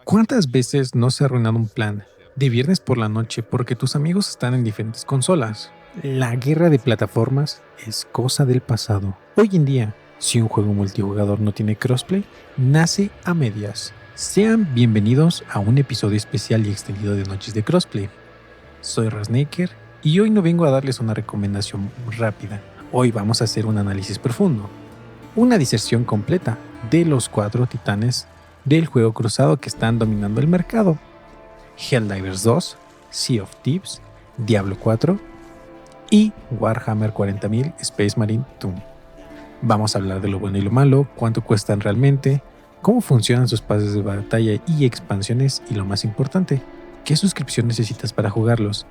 ¿Cuántas veces no se ha arruinado un plan de viernes por la noche porque tus amigos están en diferentes consolas? La guerra de plataformas es cosa del pasado. Hoy en día, si un juego multijugador no tiene crossplay, nace a medias. Sean bienvenidos a un episodio especial y extendido de Noches de Crossplay. Soy Rasnaker y hoy no vengo a darles una recomendación rápida. Hoy vamos a hacer un análisis profundo, una diserción completa de los 4 titanes del juego cruzado que están dominando el mercado: Helldivers 2, Sea of Thieves, Diablo 4 y Warhammer 40.000 Space Marine 2. Vamos a hablar de lo bueno y lo malo, cuánto cuestan realmente, cómo funcionan sus pases de batalla y expansiones y lo más importante, qué suscripción necesitas para jugarlos.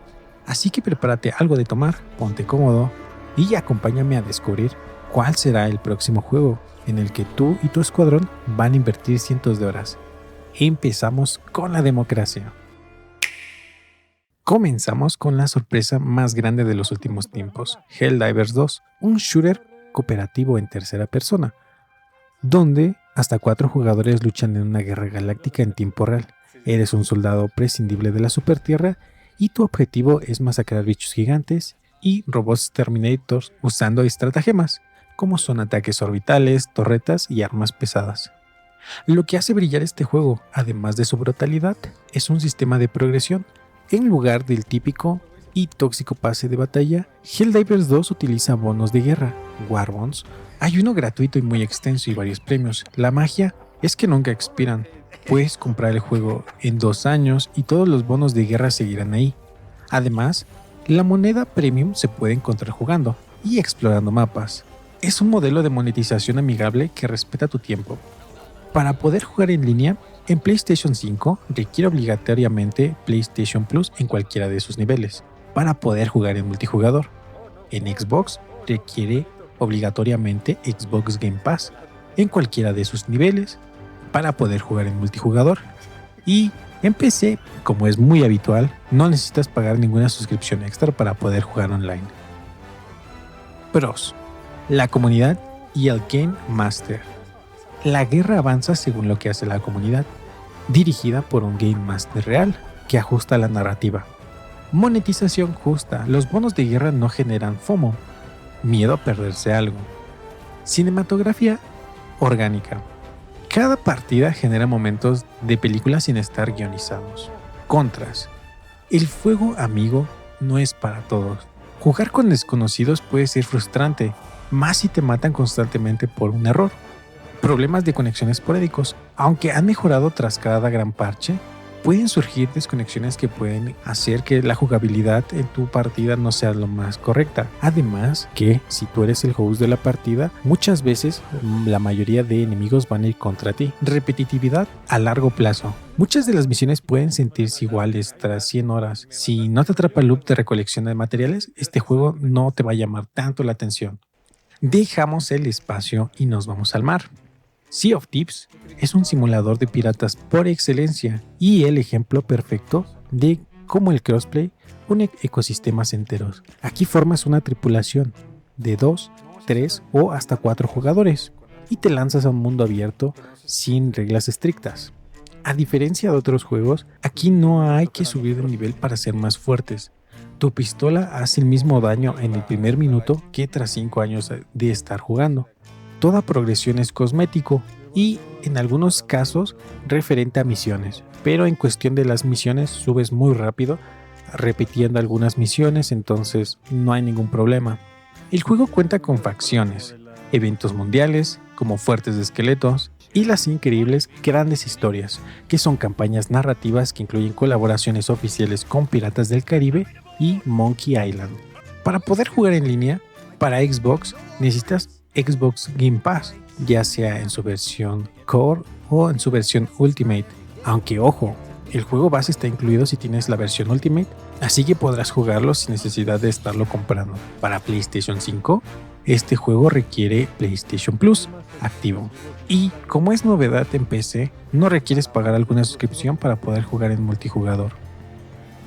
Así que prepárate algo de tomar, ponte cómodo y acompáñame a descubrir cuál será el próximo juego en el que tú y tu escuadrón van a invertir cientos de horas. Empezamos con la democracia. Comenzamos con la sorpresa más grande de los últimos tiempos: Helldivers 2, un shooter cooperativo en tercera persona, donde hasta 4 jugadores luchan en una guerra galáctica en tiempo real. Eres un soldado prescindible de la Supertierra y tu objetivo es masacrar bichos gigantes y robots Terminators usando estratagemas, como son ataques orbitales, torretas y armas pesadas. Lo que hace brillar este juego, además de su brutalidad, es un sistema de progresión. En lugar del típico y tóxico pase de batalla, Helldivers 2 utiliza bonos de guerra, Warbonds. Hay uno gratuito y muy extenso y varios premios. La magia es que nunca expiran. Puedes comprar el juego en 2 años y todos los bonos de guerra seguirán ahí. Además, la moneda premium se puede encontrar jugando y explorando mapas. Es un modelo de monetización amigable que respeta tu tiempo. Para poder jugar en línea, en PlayStation 5 requiere obligatoriamente PlayStation Plus en cualquiera de sus niveles para poder jugar en multijugador. En Xbox requiere obligatoriamente Xbox Game Pass en cualquiera de sus niveles para poder jugar en multijugador. Y en PC, como es muy habitual, no necesitas pagar ninguna suscripción extra para poder jugar online. Pros: la comunidad y el Game Master. La guerra avanza según lo que hace la comunidad, dirigida por un Game Master real que ajusta la narrativa. Monetización justa. Los bonos de guerra no generan FOMO, miedo a perderse algo. Cinematografía orgánica. Cada partida genera momentos de película sin estar guionizados. Contras: el fuego amigo no es para todos. Jugar con desconocidos puede ser frustrante, más si te matan constantemente por un error. Problemas de conexión esporádicos. Aunque han mejorado tras cada gran parche, pueden surgir desconexiones que pueden hacer que la jugabilidad en tu partida no sea lo más correcta. Además que si tú eres el host de la partida, muchas veces la mayoría de enemigos van a ir contra ti. Repetitividad a largo plazo. Muchas de las misiones pueden sentirse iguales tras 100 horas. Si no te atrapa el loop de recolección de materiales, este juego no te va a llamar tanto la atención. Dejamos el espacio y nos vamos al mar. Sea of Thieves es un simulador de piratas por excelencia y el ejemplo perfecto de cómo el crossplay une ecosistemas enteros. Aquí formas una tripulación de 2, 3 o hasta 4 jugadores y te lanzas a un mundo abierto sin reglas estrictas. A diferencia de otros juegos, aquí no hay que subir de nivel para ser más fuertes. Tu pistola hace el mismo daño en el primer minuto que tras 5 años de estar jugando. Toda progresión es cosmético y en algunos casos referente a misiones, pero en cuestión de las misiones subes muy rápido repitiendo algunas misiones, entonces no hay ningún problema. El juego cuenta con facciones, eventos mundiales como Fuertes de Esqueletos y las increíbles Grandes Historias, que son campañas narrativas que incluyen colaboraciones oficiales con Piratas del Caribe y Monkey Island. Para poder jugar en línea, para Xbox necesitas Xbox Game Pass, ya sea en su versión Core o en su versión Ultimate. Aunque ojo, el juego base está incluido si tienes la versión Ultimate, así que podrás jugarlo sin necesidad de estarlo comprando. Para PlayStation 5, este juego requiere PlayStation Plus activo. Y como es novedad en PC, no requieres pagar alguna suscripción para poder jugar en multijugador.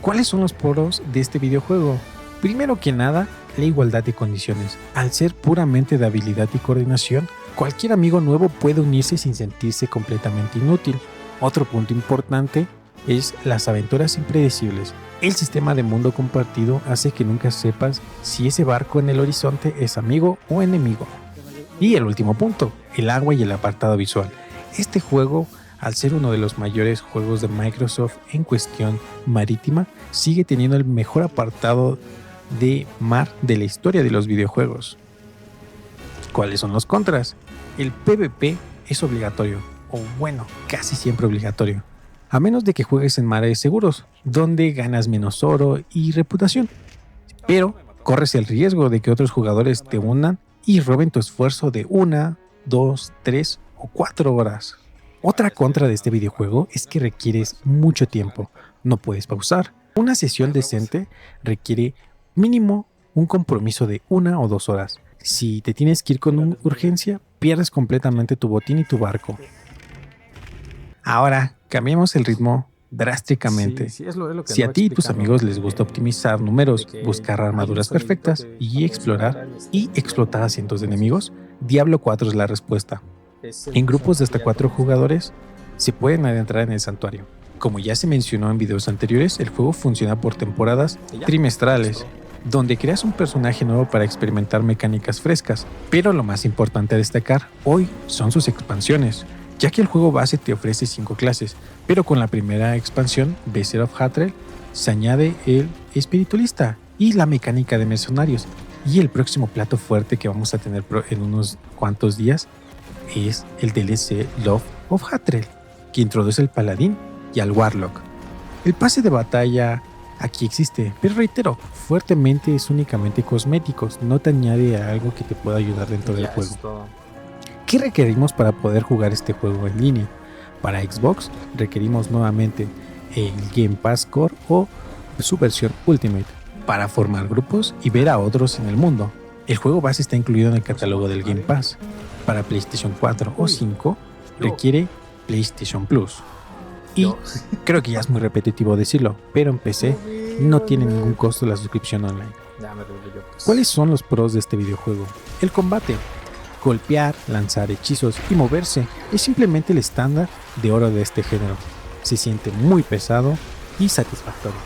¿Cuáles son los pros de este videojuego? Primero que nada, la igualdad de condiciones. Al ser puramente de habilidad y coordinación, cualquier amigo nuevo puede unirse sin sentirse completamente inútil. Otro punto importante es las aventuras impredecibles. El sistema de mundo compartido hace que nunca sepas si ese barco en el horizonte es amigo o enemigo. Y el último punto, el agua y el apartado visual. Este juego, al ser uno de los mayores juegos de Microsoft en cuestión marítima, sigue teniendo el mejor apartado de mar de la historia de los videojuegos. ¿Cuáles son los contras? El PvP es obligatorio, o bueno, casi siempre obligatorio, a menos de que juegues en mares seguros, donde ganas menos oro y reputación. Pero corres el riesgo de que otros jugadores te unan y roben tu esfuerzo de 1, 2, 3 o 4 horas. Otra contra de este videojuego es que requieres mucho tiempo, no puedes pausar. Una sesión decente requiere mínimo un compromiso de 1 o 2 horas. Si te tienes que ir con urgencia, pierdes completamente tu botín y tu barco. Ahora, cambiemos el ritmo drásticamente. Si a ti y tus amigos les gusta optimizar números, buscar armaduras perfectas y explorar y explotar a cientos de enemigos, Diablo 4 es la respuesta. En grupos de hasta 4 jugadores se pueden adentrar en el santuario. Como ya se mencionó en videos anteriores, el juego funciona por temporadas trimestrales, donde creas un personaje nuevo para experimentar mecánicas frescas. Pero lo más importante a destacar hoy son sus expansiones, ya que el juego base te ofrece 5 clases, pero con la primera expansión, Vessel of Hattrel, se añade el espiritualista y la mecánica de mercenarios. Y el próximo plato fuerte que vamos a tener en unos cuantos días es el DLC Love of Hattrel, que introduce al paladín y al warlock. El pase de batalla aquí existe, pero reitero, fuertemente es únicamente cosméticos, no te añade a algo que te pueda ayudar dentro del juego. ¿Qué requerimos para poder jugar este juego en línea? Para Xbox requerimos nuevamente el Game Pass Core o su versión Ultimate para formar grupos y ver a otros en el mundo. El juego base está incluido en el catálogo del Game Pass. Para PlayStation 4 o 5 requiere PlayStation Plus. Y creo que ya es muy repetitivo decirlo, pero en PC no tiene ningún costo la suscripción online. ¿Cuáles son los pros de este videojuego? El combate. Golpear, lanzar hechizos y moverse es simplemente el estándar de oro de este género. Se siente muy pesado y satisfactorio.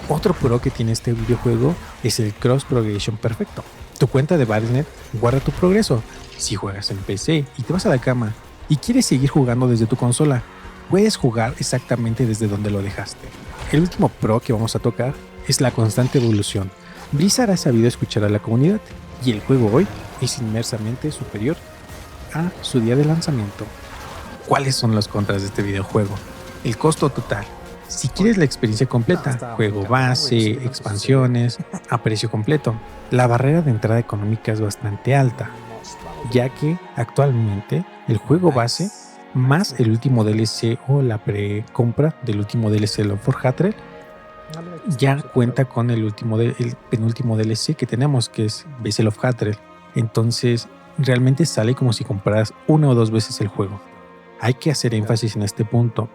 Otro pro que tiene este videojuego es el cross progression perfecto. Tu cuenta de Battle.net guarda tu progreso. Si juegas en PC y te vas a la cama y quieres seguir jugando desde tu consola, puedes jugar exactamente desde donde lo dejaste. El último pro que vamos a tocar es la constante evolución. Blizzard ha sabido escuchar a la comunidad y el juego hoy es inmensamente superior a su día de lanzamiento. ¿Cuáles son los contras de este videojuego? El costo total. Si quieres la experiencia completa, juego base, expansiones, a precio completo, la barrera de entrada económica es bastante alta, ya que actualmente el juego base más el último DLC o la precompra del último DLC Love for Hattrel ya cuenta con el penúltimo DLC que tenemos, que es Vessel of Hattrel. Entonces realmente sale como si compraras 1 o 2 veces el juego. Hay que hacer énfasis en este punto,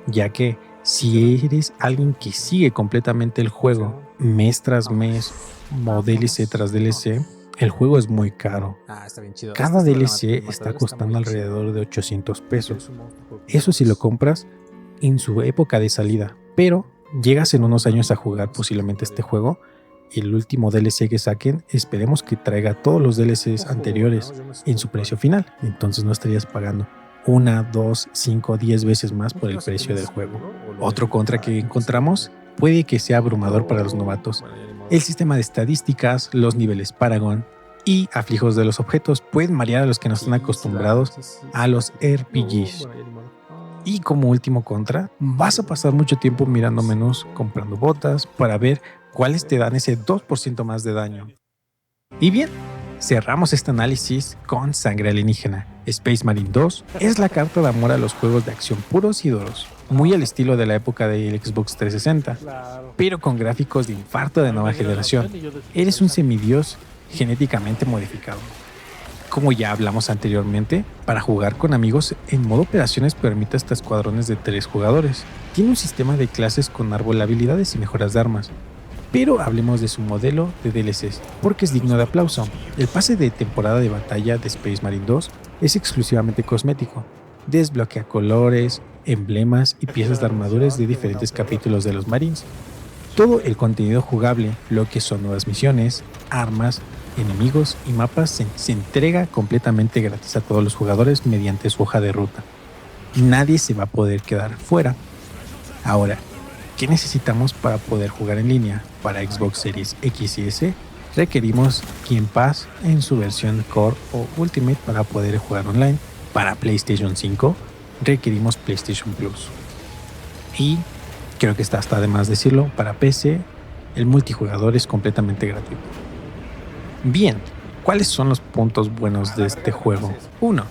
ya que si eres alguien que sigue completamente el juego mes tras mes, DLC tras DLC, el juego es muy caro. Cada DLC está costando alrededor de 800 pesos. Eso si lo compras en su época de salida, pero llegas en unos años a jugar posiblemente este juego, y el último DLC que saquen, esperemos que traiga todos los DLCs anteriores en su precio final. Entonces no estarías pagando 1, 2, 5, 10 veces más por el precio del juego. Otro contra que encontramos puede que sea abrumador para los novatos. El sistema de estadísticas, los niveles Paragon y aflijos de los objetos pueden marear a los que no están acostumbrados a los RPGs. Y como último contra, vas a pasar mucho tiempo mirando menús, comprando botas para ver cuáles te dan ese 2% más de daño. Y bien, cerramos este análisis con Sangre Alienígena. Space Marine 2 es la carta de amor a los juegos de acción puros y duros, muy al estilo de la época del Xbox 360, pero con gráficos de infarto de nueva generación. Eres un semidios genéticamente modificado. Como ya hablamos anteriormente, para jugar con amigos en modo operaciones permite hasta escuadrones de 3 jugadores. Tiene un sistema de clases con árbol de habilidades y mejoras de armas. Pero hablemos de su modelo de DLCs, porque es digno de aplauso. El pase de temporada de batalla de Space Marine 2 es exclusivamente cosmético. Desbloquea colores, emblemas y piezas de armaduras de diferentes capítulos de los Marines. Todo el contenido jugable, lo que son nuevas misiones, armas, enemigos y mapas se entrega completamente gratis a todos los jugadores mediante su hoja de ruta. Nadie se va a poder quedar fuera. Ahora, ¿qué necesitamos para poder jugar en línea? Para Xbox Series X y S, requerimos Game Pass en su versión Core o Ultimate para poder jugar online. Para PlayStation 5, requerimos PlayStation Plus. Y creo que está hasta de más decirlo, para PC, el multijugador es completamente gratuito. Bien, ¿cuáles son los puntos buenos de este juego? 1.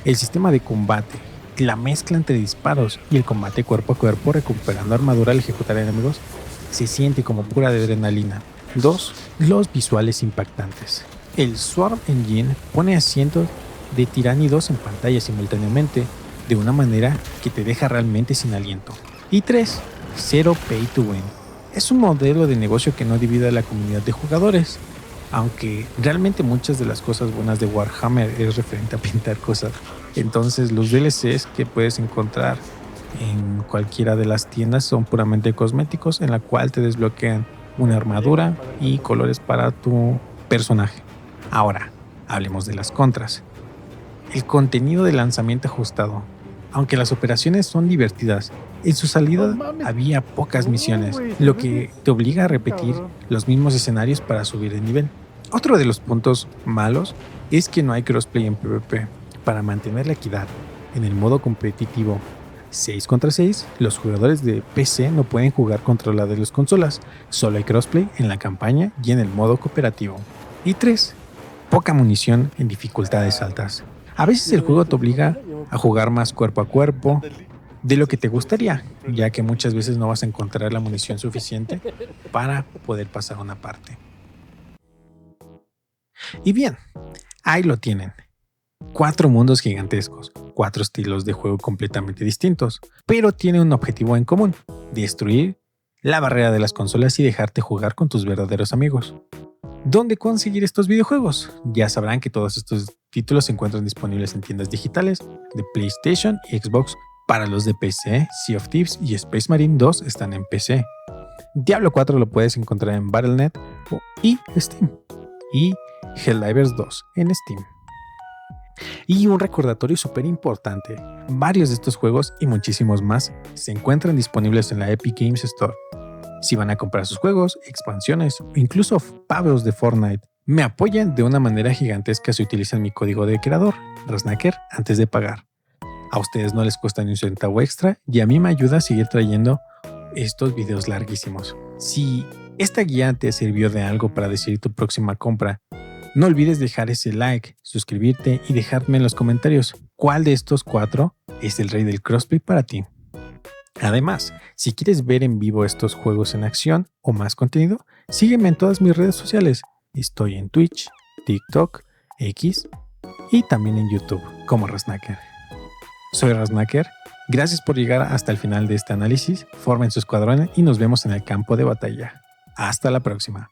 El sistema de combate. La mezcla entre disparos y el combate cuerpo a cuerpo recuperando armadura al ejecutar enemigos se siente como pura adrenalina. 2. Los visuales impactantes. El Swarm Engine pone asientos de tiránidos en pantalla simultáneamente de una manera que te deja realmente sin aliento. Y 3. Zero Pay to Win. Es un modelo de negocio que no divide a la comunidad de jugadores, aunque realmente muchas de las cosas buenas de Warhammer es referente a pintar cosas. Entonces los DLCs que puedes encontrar en cualquiera de las tiendas son puramente cosméticos, en la cual te desbloquean una armadura y colores para tu personaje. Ahora, hablemos de las contras. El contenido de lanzamiento ajustado. Aunque las operaciones son divertidas, en su salida había pocas misiones, lo que te obliga a repetir los mismos escenarios para subir de nivel. Otro de los puntos malos es que no hay crossplay en PvP. Para mantener la equidad en el modo competitivo 6 contra 6, los jugadores de PC no pueden jugar contra la de las consolas, solo hay crossplay en la campaña y en el modo cooperativo. Y 3. Poca munición en dificultades altas. A veces el juego te obliga a jugar más cuerpo a cuerpo de lo que te gustaría, ya que muchas veces no vas a encontrar la munición suficiente para poder pasar una parte. Y bien, ahí lo tienen. 4 mundos gigantescos, 4 estilos de juego completamente distintos, pero tienen un objetivo en común: destruir la barrera de las consolas y dejarte jugar con tus verdaderos amigos. ¿Dónde conseguir estos videojuegos? Ya sabrán que todos estos títulos se encuentran disponibles en tiendas digitales de PlayStation y Xbox. Para los de PC, Sea of Thieves y Space Marine 2 están en PC. Diablo 4 lo puedes encontrar en Battle.net y Steam. Y Helldivers 2 en Steam. Y un recordatorio súper importante: varios de estos juegos y muchísimos más se encuentran disponibles en la Epic Games Store. Si van a comprar sus juegos, expansiones o incluso pavos de Fortnite, me apoyan de una manera gigantesca si utilizan mi código de creador, Rasnacker, antes de pagar. A ustedes no les cuesta ni un centavo extra y a mí me ayuda a seguir trayendo estos videos larguísimos. Si esta guía te sirvió de algo para decidir tu próxima compra, no olvides dejar ese like, suscribirte y dejarme en los comentarios cuál de estos 4 es el rey del crossplay para ti. Además, si quieres ver en vivo estos juegos en acción o más contenido, sígueme en todas mis redes sociales. Estoy en Twitch, TikTok, X y también en YouTube como Rasnacker. Soy Rasnacker. Gracias por llegar hasta el final de este análisis. Formen su escuadrón y nos vemos en el campo de batalla. Hasta la próxima.